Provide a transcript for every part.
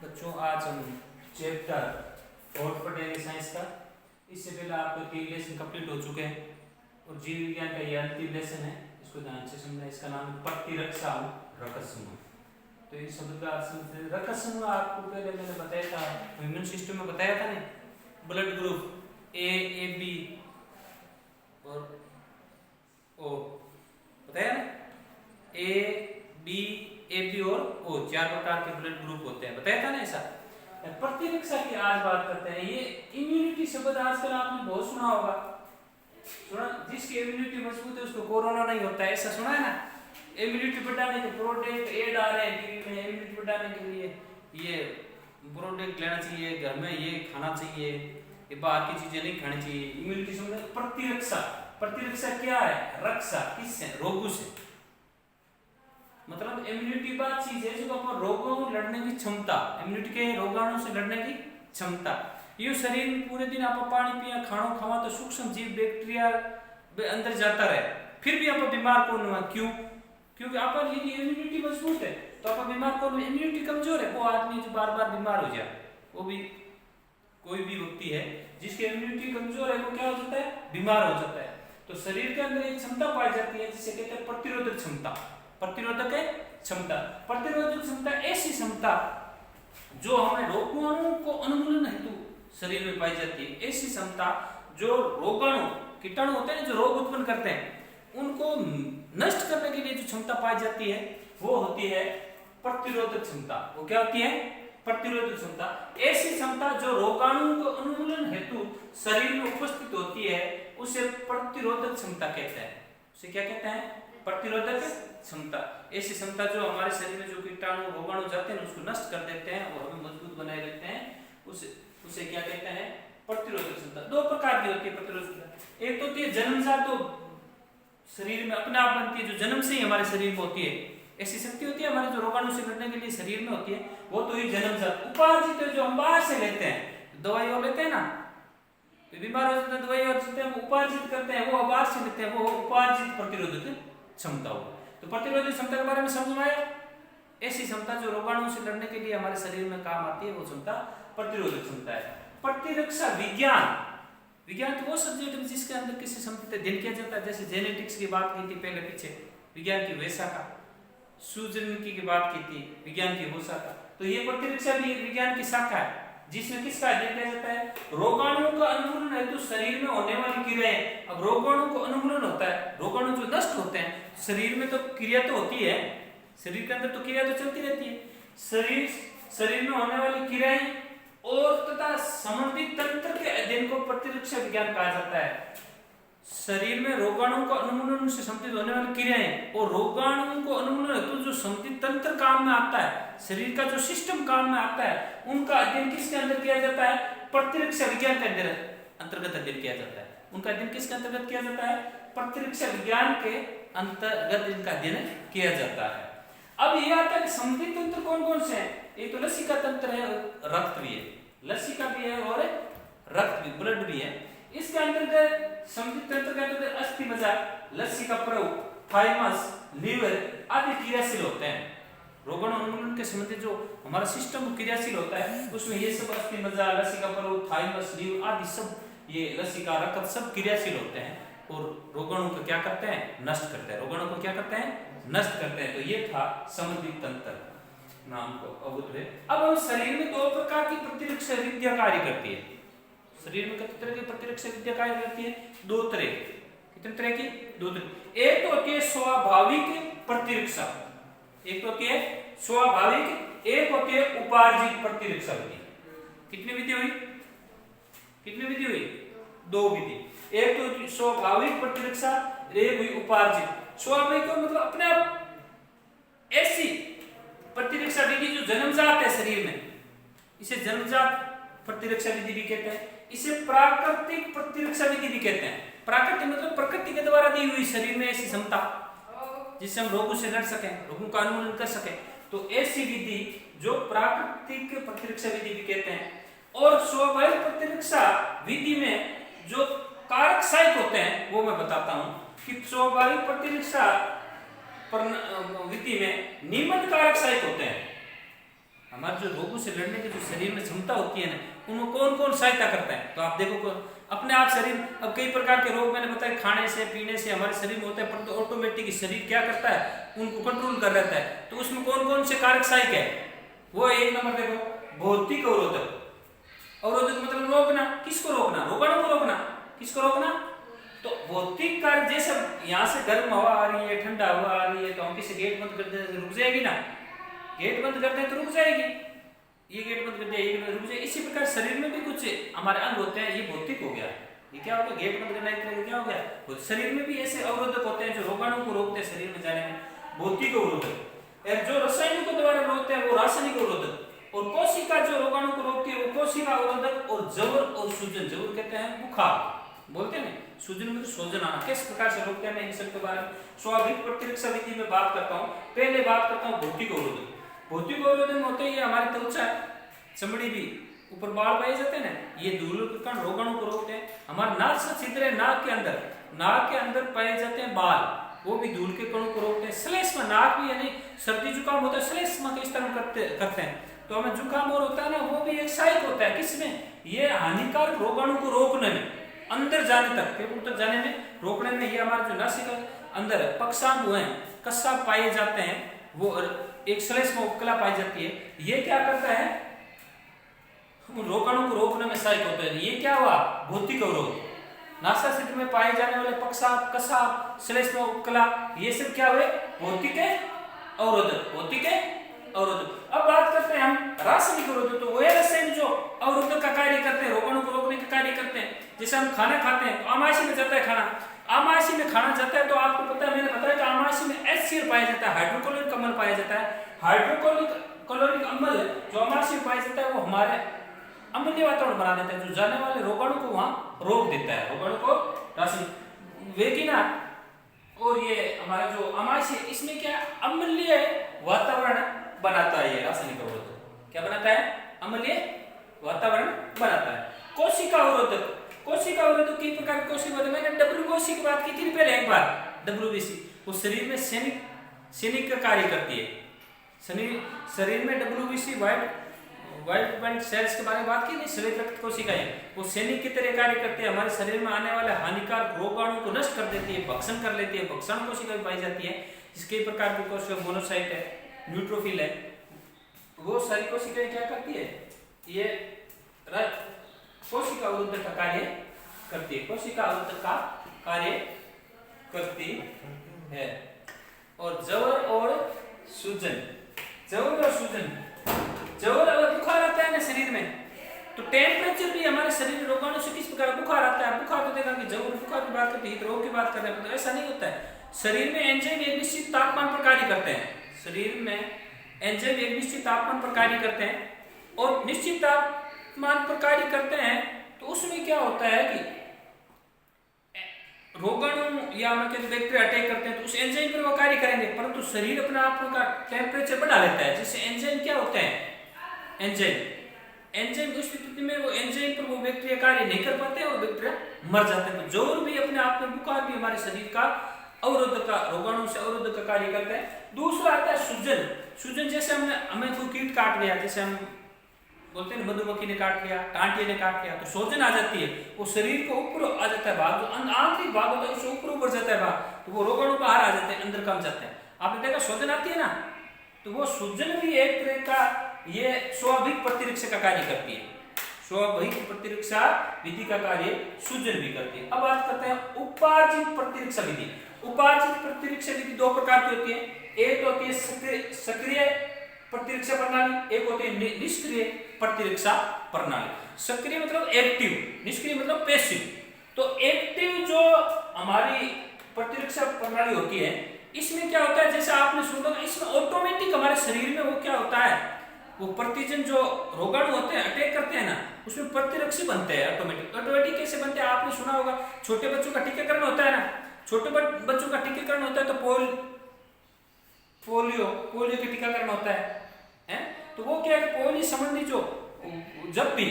बच्चों आज हम चैप्टर 4 पढ़ेंगे साइंस का। इससे पहले आपके 3 लेसन कंप्लीट हो चुके हैं और जीव विज्ञान का यह अंतिम लेसन है। इसको ध्यान से समझना। इसका नाम है प्रतिरक्षा रकत समूह। तो इस शब्द का अर्थ समझते हैं। रकत समूह आपको पहले मैंने बताया था, ह्यूमन सिस्टम में बताया था नहीं, ब्लड ग्रुप ए बी और ओ बताया ना, ए बी और ओ 4 प्रकार के ब्लड ग्रुप होते हैं, बताया था ना ऐसा। प्रतिरक्षा की आज बात करते हैं। ये इम्यूनिटी शब्द आजकल आपने बहुत सुना होगा, सुना। जिसकी इम्यूनिटी मजबूत है उसको कोरोना नहीं होता है, ऐसा सुना है ना। इम्यूनिटी बढ़ाने के प्रोडक्ट एड आ रहे हैं टीवी में। इम्यूनिटी बढ़ाने के लिए ये प्रोडक्ट लेना चाहिए, घर में ये खाना चाहिए, ये बाहर की चीजें नहीं खानी चाहिए। इम्यूनिटी समझ। प्रतिरक्षा, प्रतिरक्षा क्या है? रक्षा किससे? रोगों से। मतलब इम्यूनिटी बात चीज है जो अपन रोगों से लड़ने की क्षमता, इम्यूनिटी के रोगाणु से लड़ने की क्षमता। ये शरीर में पूरे दिन आप पानी पिया, खाना खावा तो सूक्ष्म जीव बैक्टीरिया अंदर जाता रहे, फिर भी आप बीमार कौन हुआ? क्यों? क्योंकि आप यदि इम्यूनिटी मजबूत है तो आप बीमार कौन? इम्यूनिटी कमजोर है वो आदमी जो बार बार बीमार हो जाए, वो भी कोई भी व्यक्ति है जिसकी इम्यूनिटी कमजोर है वो क्या हो जाता है? बीमार हो जाता है। तो शरीर के अंदर एक क्षमता पाई जाती है जिसे कहते हैं प्रतिरोधक क्षमता। प्रतिरोधक क्षमता, प्रतिरोधक क्षमता ऐसी क्षमता जो हमें रोगाणु को उन्मूलन हेतु शरीर में पाई जाती है। ऐसी क्षमता जो रोगाणु कीटाणु होते हैं जो रोग उत्पन्न करते हैं उनको नष्ट करने के लिए जो क्षमता पाई जाती है वो होती है प्रतिरोधक क्षमता। वो क्या होती है? प्रतिरोधक क्षमता। ऐसी क्षमता जो रोगाणु को उन्मूलन हेतु शरीर में उपस्थित होती है उसे प्रतिरोधक क्षमता कहते हैं। उसे क्या कहते हैं? प्रतिरोधक क्षमता। ऐसी क्षमता जो हमारे शरीर में जो कीटाणु रोगाणु जाते हैं उसको नष्ट कर देते हैं और हमें मजबूत बनाए रखते हैं, उसे क्या कहते हैं? प्रतिरोधक क्षमता। 2 प्रकार की होती है प्रतिरोधक क्षमता। एक तो होती है जन्मजात, तो शरीर में अपने आप बनती है, जो जन्म से ही हमारे शरीर में होती है। ऐसी शक्ति होती है हमारे जो रोगाणु से लड़ने के लिए शरीर में होती है, वो तो ही जन्मजात। उपार्जित है जो हम बाहर से लेते हैं, दवाई और लेते हैं ना, तो बीमार हो जाते हैं दवाई और उपार्जित करते हैं, वो बाहर से लेते हैं, वो उपार्जित प्रतिरोधक क्षमता हो। तो प्रतिरोधक क्षमता के बारे में समझ में आया? ऐसी क्षमता जो रोगाणु से लड़ने के लिए हमारे शरीर में काम आती है वो क्षमता प्रतिरोधक क्षमता है। प्रतिरक्षा विज्ञान, विज्ञान तो वो सब्जेक्ट है जिसके अंदर किसी क्षमता अध्ययन किया जाता है। जैसे जेनेटिक्स की बात की थी पहले पीछे, विज्ञान की वैसा का, सूजन की बात की थी, विज्ञान की वो शाखा। तो ये प्रतिरक्षा भी विज्ञान की शाखा है जिसमें किसका अध्ययन किया जाता है? रोगाणु का उन्मूलन है तो शरीर में होने वाली क्रियाएं। अब रोगाणु को उन्मूलन होता है, रोगाणु जो नष्ट होते हैं शरीर में, तो क्रिया तो होती है, शरीर के अंदर तो क्रिया तो चलती रहती है। शरीर में होने वाली क्रियाएं और तथा संबंधित तंत्र के अध्ययन को प्रतिरक्षा विज्ञान कहा जाता है। शरीर में रोगाणु का उन्मूलन से संबंधित होने वाली क्रियाएं और रोगाणु को उन्मूलन हेतु जो संबंधित तंत्र काम में आता है, शरीर का जो सिस्टम काम में आता है, उनका अध्ययन किसके अंदर किया जाता है? प्रतिरक्षा विज्ञान के अंतर्गत अध्ययन किया जाता है। उनका अध्ययन किसके अंतर्गत किया जाता है? प्रतिरक्षा विज्ञान के अंतर्गत इनका अध्ययन किया जाता है। अब ये आता है कि संबंधित तंत्र कौन कौन से हैं? एक तो लसिका तंत्र है, रक्त भी है, लसिका भी है और रक्त भी, ब्लड भी है। इसके अंतर्गत संबंधित तंत्र के अंतर्गत अस्थि मज्जा, लसिका प्रव, थाइमस, लीवर आदि क्रियाशील होते हैं। रोगाणु उन्मूलन के संबंधित जो हमारा सिस्टम क्रियाशील होता है उसमें ये सब अस्थि मज्जा, लसिका प्रव, थाइमस, लीवर आदि सब, ये लसिका रक्त सब क्रियाशील होते हैं और रोगाणु को क्या करते हैं? नष्ट करते हैं। रोगाणु को क्या करते हैं? नष्ट करते हैं। तो ये था संबंधित तंत्र, नाम को अवगत है। अब हम शरीर में 2 प्रकार की प्रतिरक्षा विद्या कार्य करती है। शरीर में कितने तरह की प्रतिरक्षा विद्या कार्य करती है? 2 तरह। कितने तरह की? 2 तरह। एक तो होती है स्वाभाविक प्रतिरक्षा, एक तो होती है स्वाभाविक, एक होती है उपार्जित प्रतिरक्षा विधि। कितनी विधि हुई? कितनी विधि हुई? 2 विधि। एक तो स्वाभाविक प्रतिरक्षा, एक हुई उपार्जित। स्वाभाविक मतलब अपने आप ऐसी प्रतिरक्षा विधि जो जन्मजात है शरीर में, इसे जन्मजात प्रतिरक्षा विधि भी कहते हैं। इसे प्राकृतिक प्रतिरक्षा विधि भी कहते हैं। प्राकृतिक मतलब प्रकृति के द्वारा दी हुई शरीर में ऐसी क्षमता जिससे हम रोगों से लड़ सकें, रोगों का उन्मूलन कर सकें, तो ऐसी विधि जो प्राकृतिक प्रतिरक्षा विधि भी कहते हैं। और स्वाभाविक प्रतिरक्षा विधि में जो कारक सहायक होते हैं वो मैं बताता हूं कि स्वाभाविक प्रतिरक्षा विधि में निम्न कारक सहायक होते हैं। हमारे जो रोगों से लड़ने की जो शरीर में क्षमता होती है ना, उनको कौन कौन सहायता करता है? तो आप देखो अपने आप शरीर, अब कई प्रकार के रोग मैंने बताया खाने से पीने से हमारे शरीर में होता है, परंतु ऑटोमेटिक शरीर क्या करता है, उनको कंट्रोल कर रहता है। तो उसमें कौन कौन से कारक सहायक है? वो एक नंबर देखो भौतिक अवरोधक। अवरोधक मतलब रोकना, किसको रोकना? रोगाणु को रोकना। किसको रोकना? तो भौतिक कारक, जैसे यहाँ से गर्म हवा आ रही है, ठंडा हवा आ रही है, तो हम किसी गेट बंद कर दें रुक जाएगी ना, गेट बंद करते हैं तो रुक जाएगी, ये गेट बंद कर दिया ये रुक जाएगी। इसी प्रकार शरीर में भी कुछ हमारे अंग होते हैं, ये भौतिक हो गया। ये क्या हो गया? गेट बंद करना एक तरह क्या हो गया? तो शरीर में भी ऐसे अवरोधक होते हैं जो रोगाणु को रोकते हैं शरीर में जाने में, भौतिक अवरोधक। जो रसायनिक द्वारा रोकते हैं वो रासायनिक अवरोधक, और कोशिका जो रोगाणु को रोकती है वो कोशिका अवरोधक। और जवर और सूजन, जवर कहते हैं बुखार, बोलते हैं सूजन में तो सोजन आना, किस प्रकार से रोकते हैं मैं इन सब के बारे में स्वाभाविक प्रतिरक्षा विधि में बात करता हूँ। पहले बात करता हूँ भौतिक अवरोधक। भौतिक अवरोधक में होते हैं हमारी त्वचा, चमड़ी भी, ऊपर बाल पाए जाते हैं ना, ये धूल के कारण रोगाणु को रोकते हैं। हमारे नाक से छिद्र है, नाक के अंदर पाए जाते हैं बाल, वो भी धूल के कणों को रोकते हैं। श्लेष्मा, नाक भी यानी सर्दी जुकाम होता है, श्लेष्मा के इस्तेमाल करते हैं। तो हमें जुकाम और होता है ना, वो भी एक सहायक होता है किसमें? ये हानिकारक रोगाणु को रोकने में, अंदर जाने तक, पेट तक जाने में, रोकने में। ये हमारे जो नासिका अंदर पक्षांग हुए हैं, कस्सा पाए जाते हैं, वो एक श्लेष्मा उपकला पाई जाती है। ये क्या करता है? रोगाणु को रोकने में सहायक होता है। ये क्या हुआ? भौतिक अवरोध। नासाशिट में पाए जाने वाले पक्षांग, कस्सा, श्लेष्मा उपकला, ये सब क्या हुए? भौतिक अवरोधक, भौतिक अवरोधक। अब बात करते हैं हम रासायनिक अवरोधक। तो वह रसायन जो अवरोधक का कार्य करते हैं, रोगाणु को रोकने का कार्य करते हैं। जैसे हम खाना खाते हैं तो आमाशय में जाता है खाना, आमाशय में खाना जाता है तो आपको पता है, मैंने बताया कि आमाशय में HCl पाया जाता है, हाइड्रोक्लोरिक अम्ल पाया जाता है। हाइड्रोक्लोरिक अम्ल जो आमाशय में पाया जाता है वो हमारे अम्लीय वातावरण बना देता है, जो जाने वाले रोगाणु को वहां रोक देता है, रोगाणु को रासायनिक वेगिना। और ये हमारा जो आमाशय, इसमें क्या अम्लीय वातावरण बनाता है। ये रासायनिक अवरोधक क्या बनाता है? अम्लीय वातावरण बनाता है। कोशिका अवरोधक, कोशिका अवरोधक की प्रकार कोशिका, मैंने WBC की बात की थी पहले एक बार। WBC वो शरीर में सैनिक का कार्य करती है। शरीर में WBC व्हाइट ब्लड सेल्स के बारे में बात की नहीं, श्वेत रक्त कोशिकाएं, वो सैनिक की तरह कार्य करती है। हमारे शरीर में आने वाले हानिकारक रोगाणु को नष्ट कर देती है, भक्षण कर लेती है। भक्षण कोशिका भी पाई जाती है। इसके प्रकार की कोशिका मोनोसाइट है, न्यूट्रोफिल है, वो सारी कोशिकाएं क्या करती है? ये कोशिका अवरोधक का कार्य करती है, कोशिका अवरोधक का कार्य करती है। और जवर और सूजन, जवर अगर बुखार आता है ना शरीर में, तो टेम्परेचर भी हमारे शरीर में रोगाणु से किस प्रकार बुखार आता है। बुखार तो देखा कि जवर बुखार की बात करते हैं, रोग की बात कर रहे हैं, तो ऐसा नहीं होता है। शरीर में एंजाइम एक निश्चित तापमान पर कार्य करते हैं, शरीर में एंजाइम एक निश्चित तापमान पर कार्य करते हैं, और निश्चित तापमान पर कार्य करते हैं तो उसमें क्या होता है कि रोगाणु या बैक्टीरिया अटैक करते हैं तो उस एंजाइम पर वो कार्य करेंगे, परंतु शरीर अपने आप का टेम्परेचर बढ़ा लेता है। जिससे एंजाइम क्या होते हैं? एंजाइम उस स्थिति में वो एंजाइम पर वो बैक्टीरिया कार्य नहीं कर पाते और बैक्टीरिया मर जाते हैं। तो जोर भी अपने आप में, बुखार भी हमारे शरीर का अवरोधक का, रोगाणु से अवरोधक का कार्य करता है। दूसरा आता है सूजन। जैसे हमें कोई कीट काट लिया, जैसे हम बोलते हैं मधुमक्खी ने काट लिया, टांटिए ने काट लिया, तो सूजन आ जाती है। वो शरीर को ऊपर आ जाता है भाग, जो आंतरिक भाग होता है उससे ऊपर जाता है भाग, तो वो रोगाणु बाहर आ जाते हैं, अंदर कम जाते हैं। आपने देखा सूजन आती है ना, तो वो सूजन भी एक तरह का ये स्वाभाविक प्रतिरक्षा का कार्य करती है। स्वाभाविक प्रतिरक्षा विधि का कार्य सूजन भी करती है। अब बात करते हैं उपार्जित प्रतिरक्षा विधि। उपार्जित प्रतिरक्षा विधि दो प्रकार की होती है। एक होती है सक्रिय प्रतिरक्षा प्रणाली, एक होती है निष्क्रिय प्रतिरक्षा प्रणाली। सक्रिय मतलब एक्टिव, निष्क्रिय मतलब पैसिव। तो एक्टिव जो हमारी प्रतिरक्षा प्रणाली होती है, इसमें क्या होता है, जैसे आपने सुना, इसमें ऑटोमेटिक हमारे शरीर में वो क्या होता है, वो प्रतिजन जो रोगाणु होते हैं अटैक करते हैं ना, उसमें प्रतिरक्षी बनते हैं ऑटोमेटिक कैसे बनते हैं आपने सुना होगा। छोटे बच्चों का टीकाकरण होता है ना, छोटे बच्चों का टीकाकरण होता है तो पोलियो के टीकाकरण होता है। तो वो क्या है, पोलियो संबंधी जो जब भी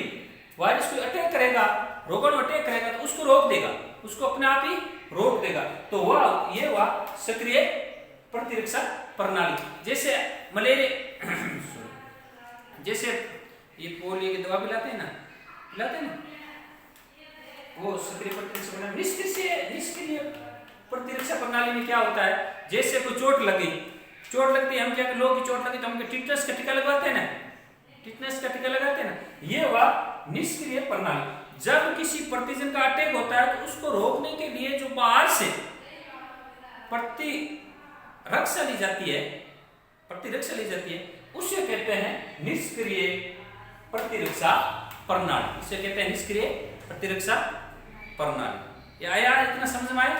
वायरस को अटैक करेगा, रोगाणु अटैक करेगा तो उसको रोक देगा, उसको अपने आप ही रोक देगा। तो ये हुआ सक्रिय प्रतिरक्षा प्रणाली। जैसे मलेरिया जैसे ये पोलियो की दवा पिलाते हैं ना, वो सक्रिय प्रतिरक्षा प्रणाली। निष्क्रिय प्रतिरक्षा प्रणाली में क्या होता है, जैसे कोई चोट लगती है, हम क्या लोगों की चोट लगी तो हम टिटनेस का टीका लगवाते हैं ना, ये हुआ निष्क्रिय प्रणाली। जब किसी प्रतिजन का अटैक होता है तो उसको रोकने के लिए जो बाहर से प्रतिरक्षा ली जाती है, उसे कहते हैं निष्क्रिय प्रतिरक्षा प्रणाली। ये आया, इतना समझ में आया?